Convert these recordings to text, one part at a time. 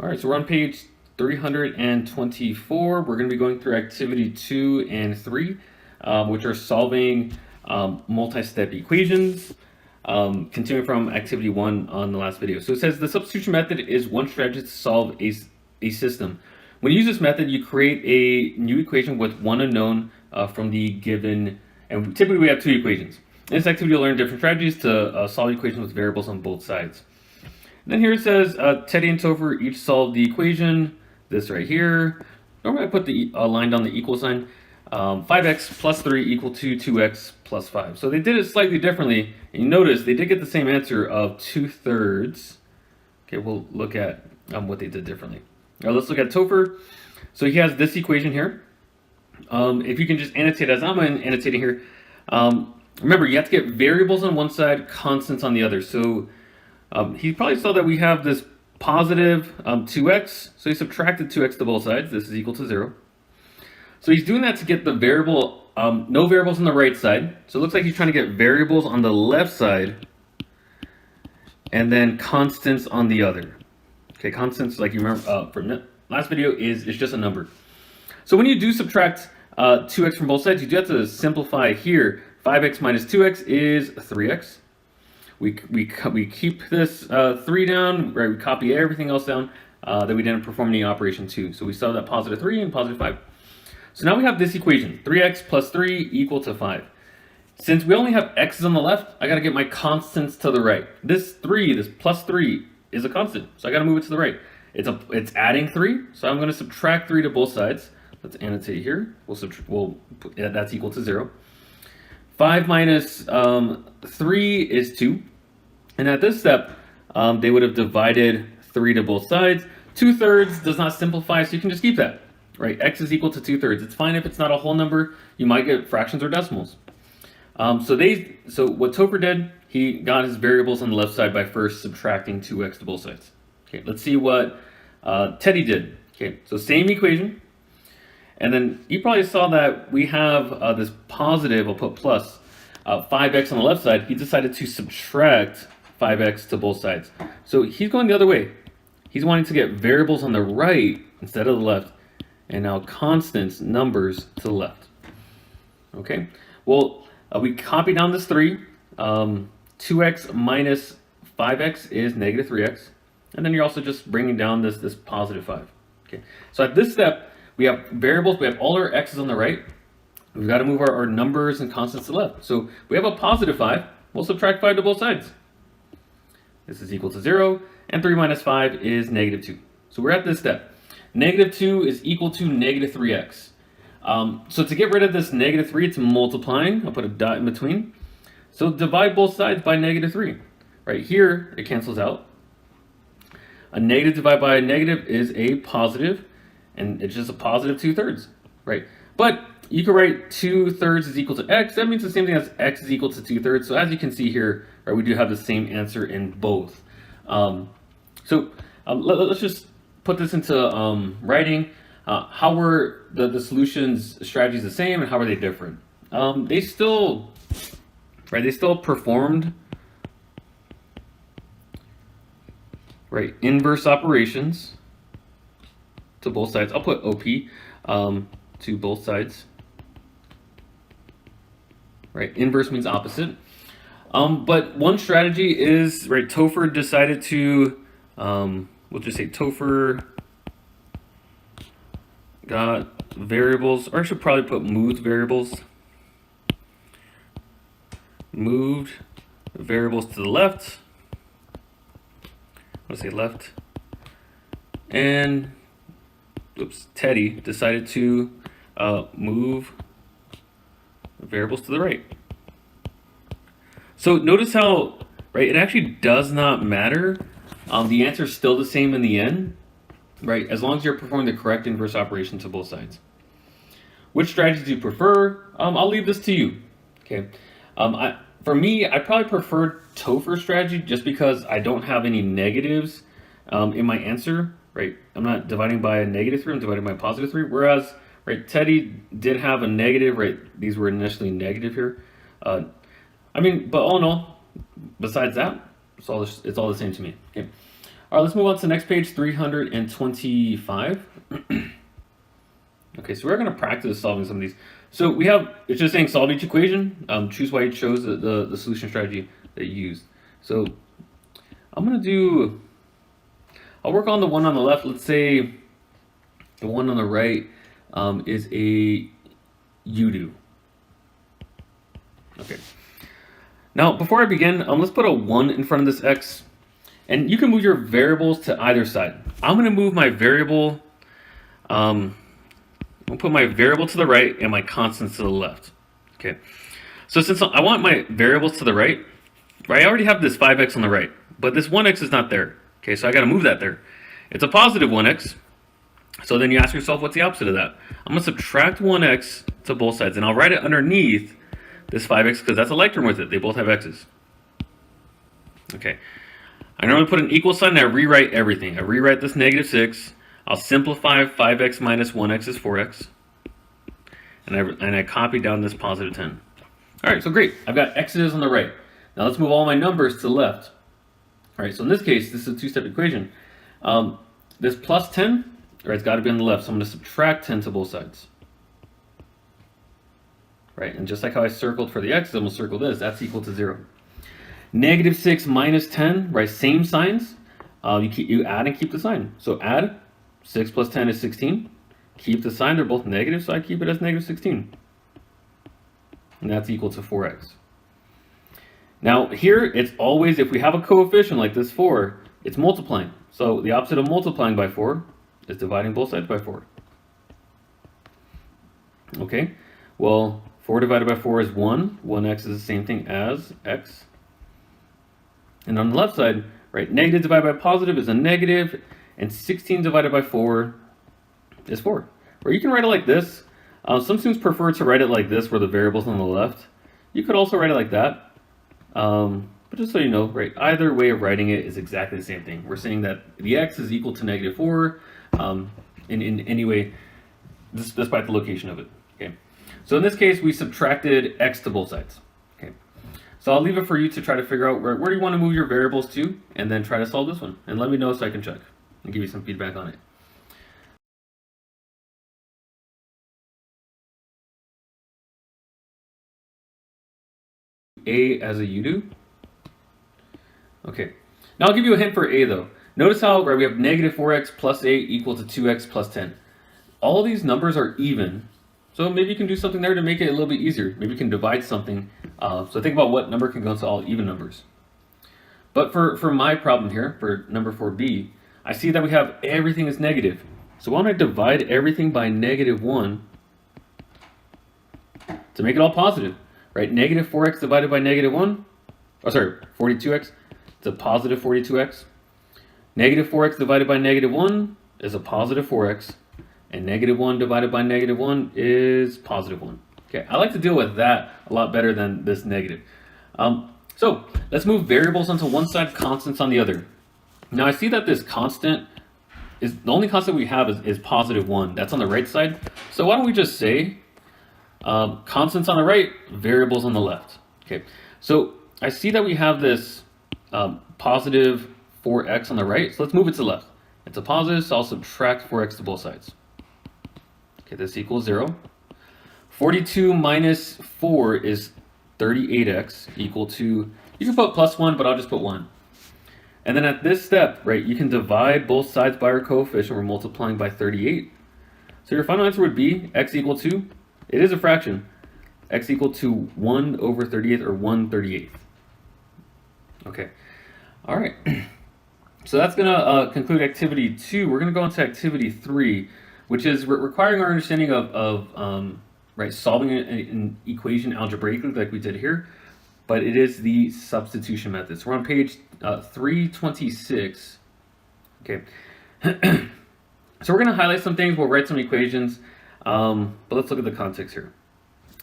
All right, so we're on page 324. We're going to be going through activity 2 and 3, which are solving multi-step equations, continuing from activity 1 on the last video. So it says the substitution method is one strategy to solve a system. When you use this method, you create a new equation with one unknown from the given, and typically we have two equations. In this activity, you'll learn different strategies to solve equations with variables on both sides. Then here it says Teddy and Topher each solved the equation, this right here. Normally I put the line down the equal sign. 5x plus 3 equal to 2x plus 5. So they did it slightly differently. And you notice they did get the same answer of 2/3. Okay, we'll look at what they did differently. All right, let's look at Topher. So he has this equation here. If you can just annotate as I'm annotating here. Remember, you have to get variables on one side, constants on the other. So he probably saw that we have this positive 2x, so he subtracted 2x to both sides. This is equal to 0. So he's doing that to get the variable, no variables on the right side. So it looks like he's trying to get variables on the left side and then constants on the other. Okay, constants, like you remember from the last video, is just a number. So when you do subtract 2x from both sides, you do have to simplify here. 5x minus 2x is 3x. We keep this 3 down, right? We copy everything else down that we didn't perform any operation to. So we saw that positive 3 and positive 5. So now we have this equation, 3x plus 3 equal to 5. Since we only have x's on the left, I got to get my constants to the right. This 3, this plus 3, is a constant, so I got to move it to the right. It's adding 3, so I'm going to subtract 3 to both sides. Let's annotate here. That's equal to 0. 5 minus 3 is 2. And at this step, they would have divided 3 to both sides. 2/3 does not simplify, so you can just keep that. Right? X is equal to 2/3. It's fine if it's not a whole number. You might get fractions or decimals. So what Topher did, he got his variables on the left side by first subtracting 2x to both sides. Okay, let's see what Teddy did. Okay, so same equation. And then you probably saw that we have this positive, I'll put plus, 5x on the left side. He decided to subtract 5x to both sides. So he's going the other way. He's wanting to get variables on the right instead of the left. And now constants, numbers, to the left. Okay, well, we copy down this 3. 2x minus 5x is negative 3x. And then you're also just bringing down this positive 5. Okay, so at this step, we have variables, we have all our x's on the right. We've got to move our numbers and constants to the left. So we have a positive 5. We'll subtract 5 to both sides. This is equal to 0. And 3 minus 5 is negative 2. So we're at this step. Negative 2 is equal to negative 3x. So to get rid of this negative 3, it's multiplying. I'll put a dot in between. So divide both sides by negative 3. Right here, it cancels out. A negative divided by a negative is a positive. And it's just a positive 2/3, right? But you can write 2/3 is equal to x. That means the same thing as x is equal to 2/3. So as you can see here, right, we do have the same answer in both. Let's just put this into writing. How were the solutions strategies the same, and how are they different? They still performed inverse operations to both sides. I'll put OP to both sides. Right, inverse means opposite. But one strategy is, right, Topher decided to, we'll just say Topher got variables, or I should probably put moved variables. Moved variables to the left. Let's say left. And Teddy decided to move variables to the right. So notice how, right, it actually does not matter. The answer is still the same in the end, right, as long as you're performing the correct inverse operation to both sides. Which strategy do you prefer? I'll leave this to you. Okay. For me, I probably prefer Topher's strategy just because I don't have any negatives in my answer. Right, I'm not dividing by a negative 3, I'm dividing by a positive 3. Whereas, right, Teddy did have a negative, right, these were initially negative here. But all in all, besides that, it's all the same to me. Okay. All right, let's move on to the next page, 325. Okay, so we're going to practice solving some of these. So we have, it's just saying solve each equation, choose why you chose the solution strategy that you used. So I'm going to do, I'll work on the one on the left. Let's say the one on the right is a u-do. Okay. Now, before I begin, let's put a 1 in front of this x. And you can move your variables to either side. I'm going to move my variable, I'll put my variable to the right and my constants to the left. Okay. So since I want my variables to the right, I already have this 5x on the right, but this 1x is not there. Okay, so I got to move that there. It's a positive 1x. So then you ask yourself, what's the opposite of that? I'm going to subtract 1x to both sides, and I'll write it underneath this 5x because that's a like term with it. They both have x's. Okay. I normally put an equal sign and I rewrite everything. I rewrite this -6. I'll simplify 5x minus 1x is 4x. And I copy down this positive 10. All right, so great. I've got x's on the right. Now let's move all my numbers to the left. All right, so in this case, this is a two-step equation. This plus 10, or it's got to be on the left, so I'm going to subtract 10 to both sides. Right, and just like how I circled for the x, I'm going to circle this. That's equal to 0. -6 minus 10, right, same signs. You add and keep the sign. So add, 6 plus 10 is 16. Keep the sign, they're both negative, so I keep it as -16. And that's equal to 4x. Now here, it's always, if we have a coefficient like this 4, it's multiplying. So the opposite of multiplying by 4 is dividing both sides by 4. Okay, well, 4 divided by 4 is 1. 1x is the same thing as x. And on the left side, right, negative divided by positive is a negative, and 16 divided by 4 is 4. Or you can write it like this. Some students prefer to write it like this, where the variable's on the left. You could also write it like that. But just so you know, right, either way of writing it is exactly the same thing. We're saying that the x is equal to -4 in any way, despite the location of it. Okay. So in this case, we subtracted x to both sides. Okay. So I'll leave it for you to try to figure out where do you want to move your variables to, and then try to solve this one. And let me know so I can check and give you some feedback on it. A as a u-do. Okay. Now I'll give you a hint for a though. Notice how, right, we have -4x plus 8 equal to 2x plus 10. All these numbers are even. So maybe you can do something there to make it a little bit easier. Maybe you can divide something. So think about what number can go into all even numbers. But for my problem here, for number 4b, I see that we have everything is negative. So why don't I divide everything by -1 to make it all positive, right? -4x divided by -1, oh sorry, 42x, it's a positive 42x. -4x divided by -1 is a positive 4x. And -1 divided by -1 is positive 1. Okay, I like to deal with that a lot better than this negative. So let's move variables onto one side, constants on the other. Now I see that this constant is the only constant we have is positive 1. That's on the right side. So why don't we just say constants on the right, variables on the left. Okay, so I see that we have this positive 4x on the right. So let's move it to the left. It's a positive, so I'll subtract 4x to both sides. Okay, this equals 0. 42 minus 4 is 38x, equal to, you can put plus 1, but I'll just put 1. And then at this step, right, you can divide both sides by our coefficient. We're multiplying by 38. So your final answer would be x equal to, it is a fraction, x equal to 1 over 38th, or 1/38. Okay, all right. So that's going to conclude activity 2. We're going to go into activity 3, which is requiring our understanding of right, solving an equation algebraically like we did here, but it is the substitution method. So we're on page 326. Okay. So we're going to highlight some things. We'll write some equations, but let's look at the context here.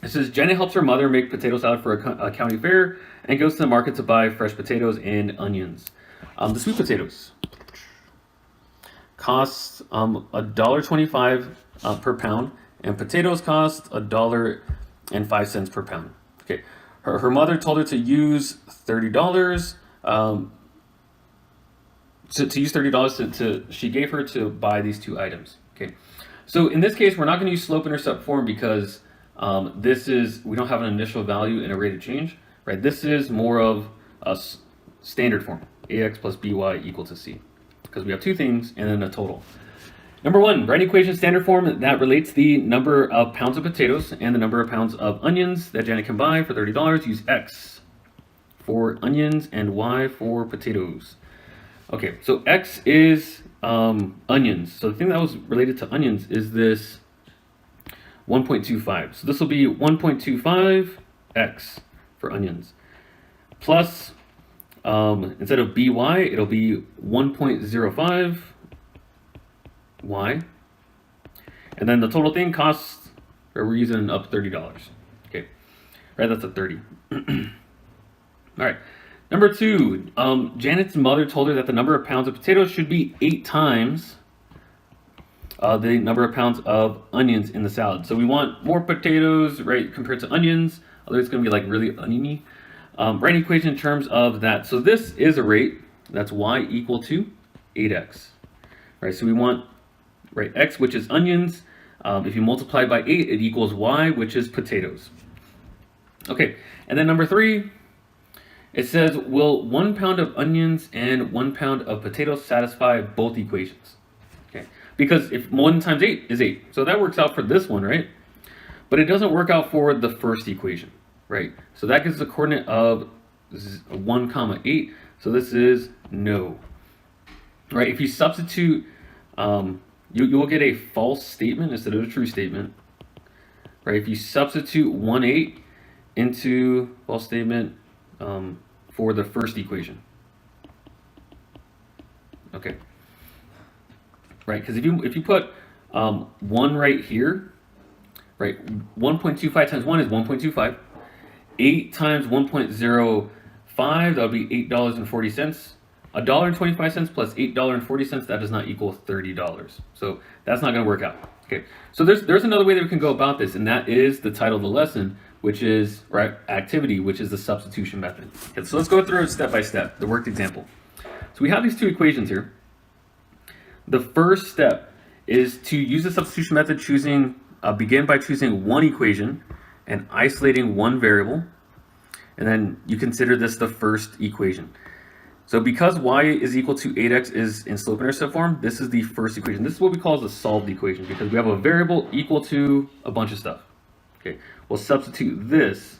It says Jenna helps her mother make potato salad for a county fair and goes to the market to buy fresh potatoes and onions. The sweet potatoes cost $1.25 per pound, and potatoes cost $1.05 per pound. Okay, her mother told her to use $30. to use $30 she gave her to buy these two items. Okay, so in this case, we're not going to use slope-intercept form because we don't have an initial value and a rate of change, right? This is more of a standard form, ax plus by equal to c, because we have two things and then a total. Number one, write an equation standard form that relates the number of pounds of potatoes and the number of pounds of onions that Janet can buy for $30. Use x for onions and y for potatoes. Okay, so x is onions. So the thing that was related to onions is this 1.25. So this will be 1.25x for onions. Plus, instead of by, it'll be 1.05 y. And then the total thing costs, or we're using up $30. Okay, right, that's a 30. All right. Number two, Janet's mother told her that the number of pounds of potatoes should be 8 times the number of pounds of onions in the salad. So we want more potatoes, right, compared to onions. Otherwise, it's going to be like really oniony. Write an equation in terms of that. So this is a rate. That's y equal to 8x. Right, so we want, right, x, which is onions. If you multiply by 8, it equals y, which is potatoes. Okay, and then number three, it says, will 1 pound of onions and 1 pound of potatoes satisfy both equations? Okay, because if 1 times 8 is 8, so that works out for this one, right? But it doesn't work out for the first equation, right? So that gives the coordinate of 1 comma 8, so this is no. Right, if you substitute, you will get a false statement instead of a true statement. Right, if you substitute 1, 8 into false statement, for the first equation. Okay. Right, because if you put 1 right here, right, 1.25 times 1 is 1.25. 8 times 1.05, that would be $8.40. $1.25 plus $8.40, that does not equal $30. So that's not going to work out. Okay, so there's another way that we can go about this, and that is the title of the lesson, which is, right, activity, which is the substitution method. Okay, so let's go through it step by step, the worked example. So we have these two equations here. The first step is to use the substitution method, begin by choosing one equation and isolating one variable, and then you consider this the first equation. So because y is equal to 8x is in slope-intercept form, this is the first equation. This is what we call the solved equation, because we have a variable equal to a bunch of stuff. Okay, we'll substitute this,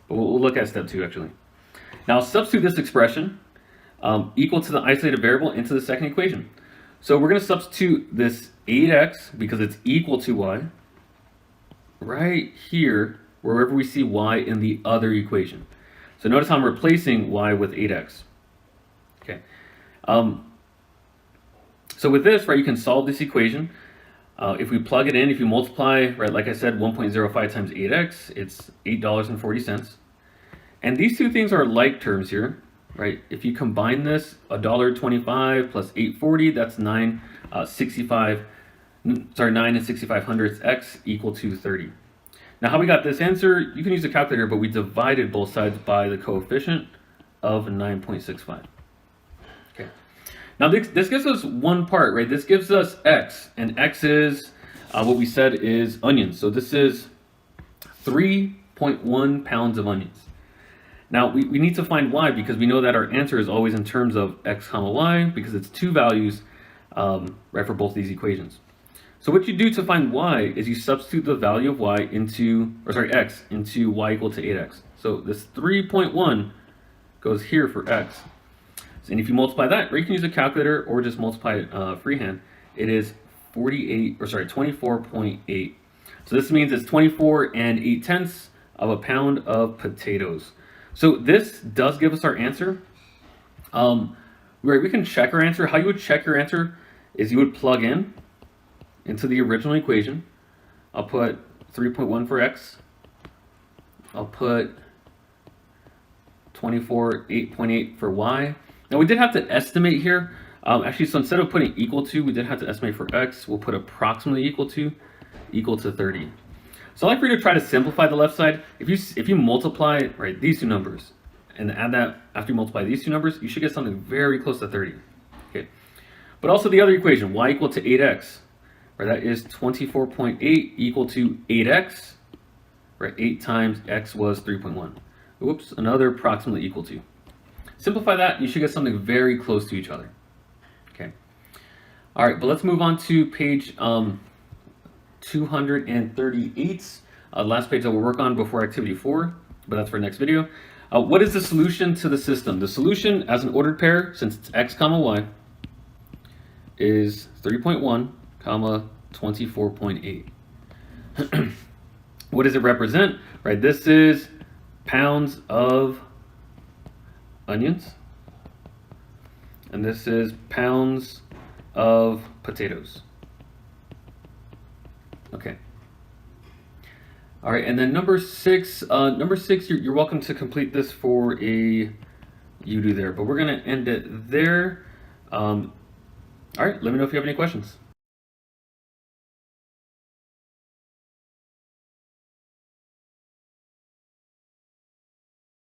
but we'll look at step 2 actually. Now substitute this expression equal to the isolated variable into the second equation. So we're going to substitute this 8x, because it's equal to y, right here, wherever we see y in the other equation. So notice how I'm replacing y with 8x. Okay. So with this, right, you can solve this equation. If we plug it in, if you multiply, right, like I said, 1.05 times 8x, it's $8.40. And these two things are like terms here, right? If you combine this, $1.25 plus 8.40, that's 9 and 65 hundredths x equal to 30. Now, how we got this answer, you can use a calculator, but we divided both sides by the coefficient of 9.65. Okay. Now, this gives us one part, right? This gives us x, and x is what we said is onions. So this is 3.1 pounds of onions. Now, we need to find y, because we know that our answer is always in terms of x comma y, because it's two values, right, for both these equations. So what you do to find y is you substitute the value of y into, x into y equal to 8x. So this 3.1 goes here for x. And if you multiply that, or you can use a calculator or just multiply it freehand, it is 24.8. So this means it's 24 and 8/10 of a pound of potatoes. So this does give us our answer. We can check our answer. How you would check your answer is you would plug in into the original equation. I'll put 3.1 for x. I'll put 8.8 for y. Now we did have to estimate here. Actually, so instead of putting equal to, we did have to estimate for x. We'll put approximately equal to 30. So I'd like for you to try to simplify the left side. If you multiply, right, these two numbers and add that after you multiply these two numbers, you should get something very close to 30. Okay, but also the other equation, y equal to 8x, right? That is 24.8 equal to 8x, right? 8 times x was 3.1. Whoops, another approximately equal to. Simplify that, you should get something very close to each other. Okay. All right, but let's move on to page 238. Last page that we'll work on before activity 4, but that's for next video. What is the solution to the system? The solution as an ordered pair, since it's x comma y, is 3.1 comma 24.8. What does it represent? Right, this is pounds of onions, and this is pounds of potatoes. Okay. All right, and then number six, you're welcome to complete this for a you do there, but we're gonna end it there. All right, let me know if you have any questions.